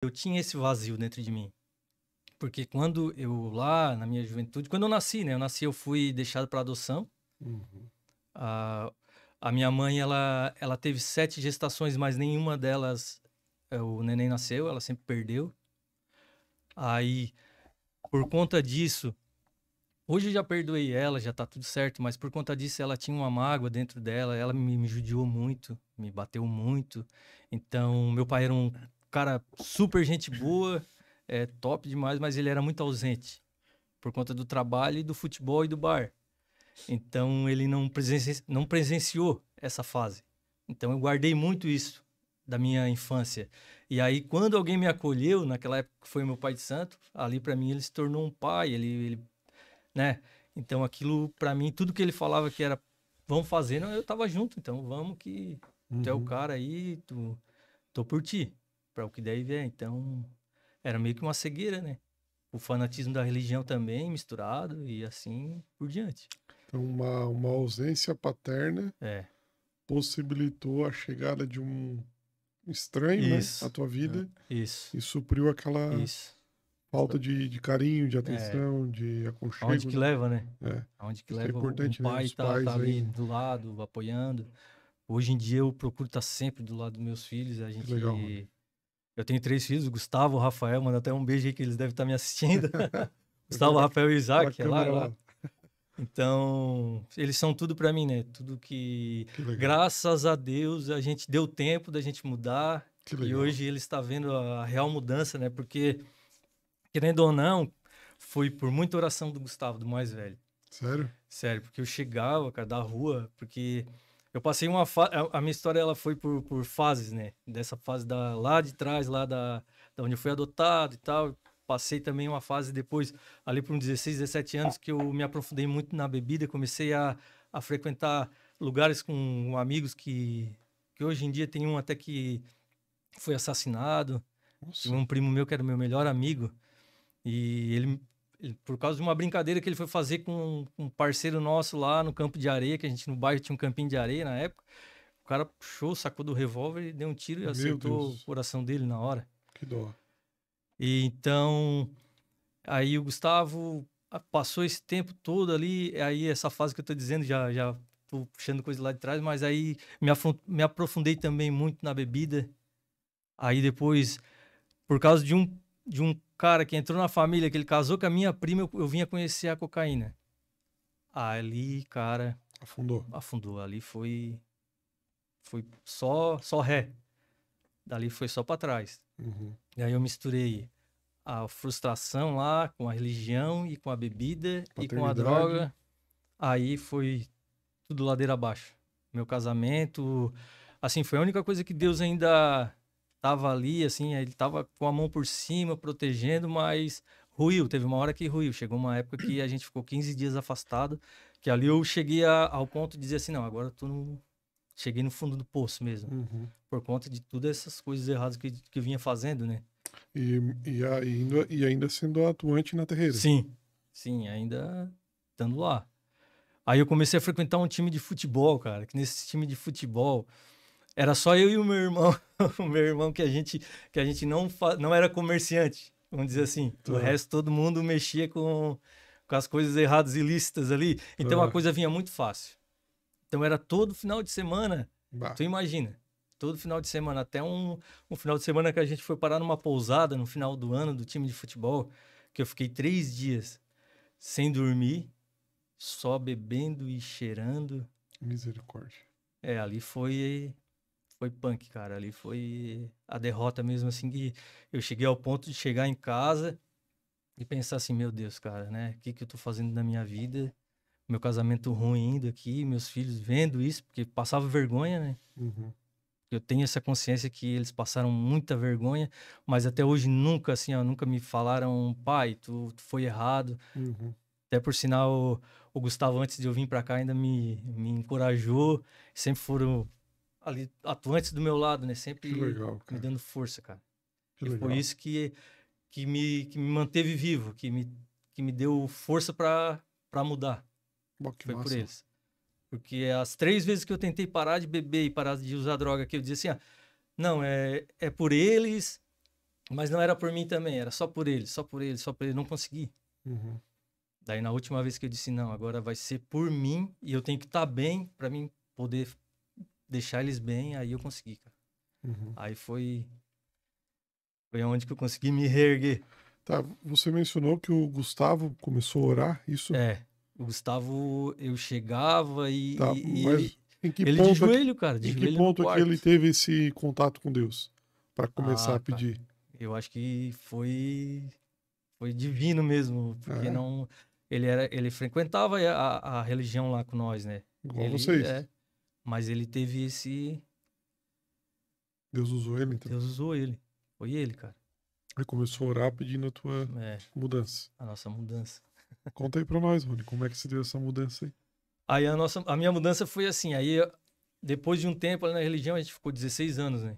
eu tinha esse vazio dentro de mim. Porque quando eu, lá na minha juventude, quando eu nasci, né? Eu fui deixado para adoção. Uhum. A, a minha mãe, ela teve 7 gestações, mas nenhuma delas o neném nasceu, ela sempre perdeu. Aí, por conta disso, hoje eu já perdoei ela, já tá tudo certo, mas por conta disso ela tinha uma mágoa dentro dela, ela me judiou muito, me bateu muito. Então, meu pai era um cara super gente boa, top demais, mas ele era muito ausente por conta do trabalho e do futebol e do bar. Então, ele não presenciou essa fase. Então, eu guardei muito isso da minha infância. E aí, quando alguém me acolheu, naquela época que foi meu pai de santo, ali para mim ele se tornou um pai, ele, né? Então, aquilo para mim, tudo que ele falava que era vamos fazer, não, eu tava junto, então vamos que tu é o Uhum. cara aí, tô por ti, para o que der e vier. Então, era meio que uma cegueira, né? O fanatismo da religião também misturado e assim por diante. Então, uma ausência paterna É, possibilitou a chegada de um estranho, né, à isso, tua vida isso, e supriu aquela isso. falta de carinho, de É, atenção, de aonde aconchego, que né? leva, né? É, Aonde que isso é leva um importante, né? pai Os tá pais ali aí, do lado, apoiando. Hoje em dia eu procuro estar sempre do lado dos meus filhos. que legal, Rony. Eu tenho 3 filhos, o Gustavo, o Rafael, manda até um beijo aí que eles devem estar me assistindo. Vê Gustavo, Rafael e aquela Isaac, é lá, é câmera lá. lá, Então, eles são tudo para mim, né? Tudo que, que legal, graças a Deus, a gente deu tempo da gente mudar. que E legal. hoje ele está vendo a real mudança, né? Porque, querendo ou não, foi por muita oração do Gustavo, do mais velho. Sério? Sério, porque eu chegava, cara, da rua, porque eu passei uma fase. A minha história ela foi por fases, né? Dessa fase lá de trás, da onde eu fui adotado e tal. Passei também uma fase depois, ali por uns 16, 17 anos, que eu me aprofundei muito na bebida, comecei a frequentar lugares com amigos que hoje em dia tem um até que foi assassinado. Tinha Nossa, um primo meu que era meu melhor amigo. E por causa de uma brincadeira que ele foi fazer com um parceiro nosso lá no campo de areia, que a gente no bairro tinha um campinho de areia na época, o cara puxou, sacou do revólver e deu um tiro e meu acertou o Deus, coração dele na hora. que dó. E então, aí o Gustavo passou esse tempo todo ali, aí essa fase que eu tô dizendo, já tô puxando coisa lá de trás, mas aí me aprofundei também muito na bebida. Aí depois, por causa de um cara que entrou na família, que ele casou com a minha prima, eu vinha conhecer a cocaína. Ali, cara, Afundou. afundou. Ali foi só ré. Dali foi só para trás. Uhum. E aí eu misturei a frustração lá com a religião e com a bebida e com a Paternidade, droga. Aí foi tudo ladeira abaixo. Meu casamento, assim, foi a única coisa que Deus ainda tava ali, assim, ele tava com a mão por cima, protegendo, mas ruiu. Teve uma hora que ruiu. Chegou uma época que a gente ficou 15 dias afastado, que ali eu cheguei ao ponto de dizer assim, não, agora eu tô no... Cheguei no fundo do poço mesmo, uhum. por conta de todas essas coisas erradas que eu vinha fazendo, né? E ainda sendo atuante na terreira. Sim, sim, ainda estando lá. Aí eu comecei a frequentar um time de futebol, cara, que nesse time de futebol era só eu e o meu irmão, o meu irmão que a gente não era comerciante, vamos dizer assim. O Tá, resto todo mundo mexia com as coisas erradas, ilícitas ali. Então a tá. coisa vinha muito fácil. Então era todo final de semana, Bah, tu imagina, todo final de semana, até um final de semana que a gente foi parar numa pousada no final do ano do time de futebol, que eu fiquei 3 dias sem dormir, só bebendo e cheirando. misericórdia. Ali foi punk, cara. Ali foi a derrota mesmo, assim, que eu cheguei ao ponto de chegar em casa e pensar assim, meu Deus, cara, né? O que que eu tô fazendo na minha vida? Meu casamento ruim indo aqui, meus filhos vendo isso, porque passava vergonha, né? Uhum, Eu tenho essa consciência que eles passaram muita vergonha, mas até hoje nunca, assim, ó, nunca me falaram, pai, tu foi errado. uhum. Até por sinal, o Gustavo, antes de eu vir pra cá, ainda me encorajou. Sempre foram ali atuantes do meu lado, né? Que Sempre legal, me cara. dando força, cara. Que E foi legal. isso que me manteve vivo, que me deu força pra mudar. Bom, que Foi por massa. eles. Porque as 3 vezes que eu tentei parar de beber e parar de usar droga, que eu dizia assim, ah, não, é por eles, Mas não era por mim também, era só por ele, só por ele, só por ele. Não consegui. Uhum. Daí na última vez que eu disse, não, agora vai ser por mim e eu tenho que estar bem pra mim poder deixar eles bem, aí eu consegui, cara. Uhum. Aí foi onde que eu consegui me reerguer. Tá, você mencionou que o Gustavo começou a orar, isso? É, o Gustavo, eu chegava Tá, e mas em que ele de ponto, joelho, cara, de em que joelho no ponto é que ele quarto. teve esse contato com Deus para começar a Ah, cara, pedir? eu acho que foi divino mesmo, porque É, não, ele frequentava a religião lá com nós, né? igual Ele vocês. mas ele teve esse, Deus usou ele, então. Deus usou ele. Foi ele, cara. Aí começou a orar pedindo a tua É, mudança. a nossa mudança. Conta aí pra nós, Rony, como é que se deu essa mudança aí? Aí a minha mudança foi assim, aí depois de um tempo ali na religião, a gente ficou 16 anos, né?